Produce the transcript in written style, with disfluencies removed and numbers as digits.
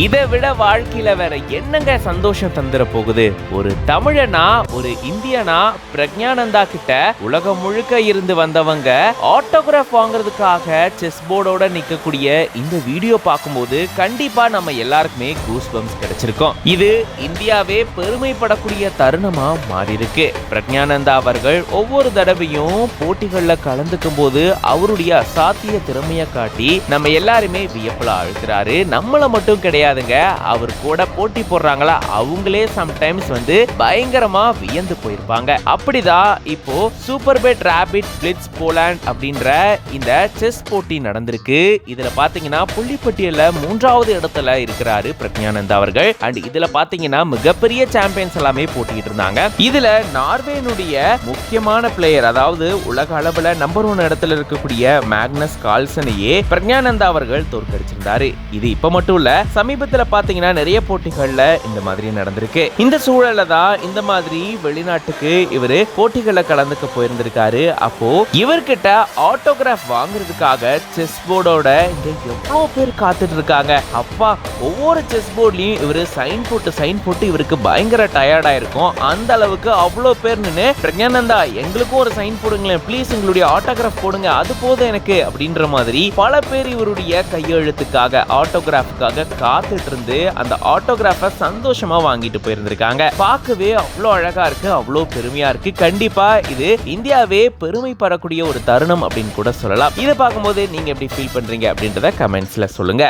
இதை விட வாழ்க்கையில வேற என்னங்க சந்தோஷம் தந்துட போகுது? ஒரு தமிழனா, ஒரு இந்தியனா பிரக்ஞானந்தா கிட்ட உலகம் முழுக்க இருந்து வந்தவங்க ஆட்டோகிராஃப் வாங்குறதுக்காக செஸ் போர்டோட நிக்கக்கூடிய இந்த வீடியோ பார்க்கும்போது கண்டிப்பா நம்ம எல்லாருக்குமே கூஸ் பம்ப்ஸ் கிடைச்சிருக்கும். இது இந்தியாவே பெருமைப்படக்கூடிய தருணமா மாறி இருக்கு. பிரக்ஞானந்தா அவர்கள் ஒவ்வொரு தடவையும் போட்டிகள்ல கலந்துக்கும் போது அவருடைய அசாத்திய திறமையை காட்டி நம்ம எல்லாருமே வியப்புல ஆழ்த்துறாரு. நம்மள மட்டும் கிடையாதுங்க, அவர் கூட போட்டி போடுறாங்களா அவங்களே சம்டைம்ஸ் பயங்கரமா வியந்து போயிருப்பாங்க. அப்படிதான் இப்போ Superbet rapid blitz Poland அப்படின்ற இந்த செஸ் போட்டி நடந்திருக்கு. இதுல பாத்தீங்கன்னா புள்ளிப்பட்டியல்ல 3வது இடத்துல இருக்கிறாரு பிரக்ஞானந்தா அவர்கள். அண்ட் இதுல பாத்தீங்கன்னா மிகப்பெரிய சாம்பியன்ஸ் எல்லாமே போட்டிட்டு இருந்தாங்க. இதுல நார்வேனுடைய முக்கியமான பிளேயர், அதாவது உலக அளவுல நம்பர் 1 இடத்துல இருக்கக்கூடிய மேக்னஸ் கால்சனையே பிரக்ஞானந்தா அவர்கள் தோற்கடிச்சிருந்தாரு. இது இப்ப மட்டும் இல்ல, சமீபத்துல பாத்தீங்கன்னா நிறைய போட்டிகள்ல இந்த மாதிரி நடந்திருக்கு. இந்த சூழல்ல தான் இந்த மாதிரி வெளிநாட்டுக்கு இவரு போட்டிகள்ல கலந்துக்க போயிருந்திருக்காரு. அப்போ இவர்கிட்ட ஆட்டோகிராஃப் வாங்குறதுக்காக செஸ் போர்டோட இங்க எவ்வளவு பேர் காத்துட்டு இருக்காங்க. அப்பா, ஒவ்வொரு செஸ் போர்ட்லயும் இவரு சைன் போட்டு இவருக்கு பயங்கர டயர்டா இருக்கும். அந்த அளவுக்கு அவ்வளவு பேர் நின்னு பிரக்ஞானந்தா எங்களுக்கும் ஒரு சைன் போடுங்களேன் ப்ளீஸ், எங்களுடைய ஆட்டோகிராஃப் போடுங்க, அது போதும் எனக்கு அப்படின்ற மாதிரி பல பேர் இவருடைய கையெழுத்துக்காக ஆட்டோகிராஃப்காக காத்துட்டு இருந்து அந்த ஆட்டோகிராஃபை சந்தோஷமா வாங்கிட்டு போயிருந்திருக்காங்க. பார்க்கவே அவ்வளோ அழகா இருக்கு, அவ்வளோ பெருமையா இருக்கு. கண்டிப்பா இது இந்தியாவே பெருமைப்படக்கூடிய ஒரு தருணம் அப்படின்னு கூட சொல்லலாம். இதை பார்க்கும்போது நீங்க எப்படி ஃபீல் பண்றீங்க அப்படின்றத கமெண்ட்ஸ்ல சொல்லுங்க.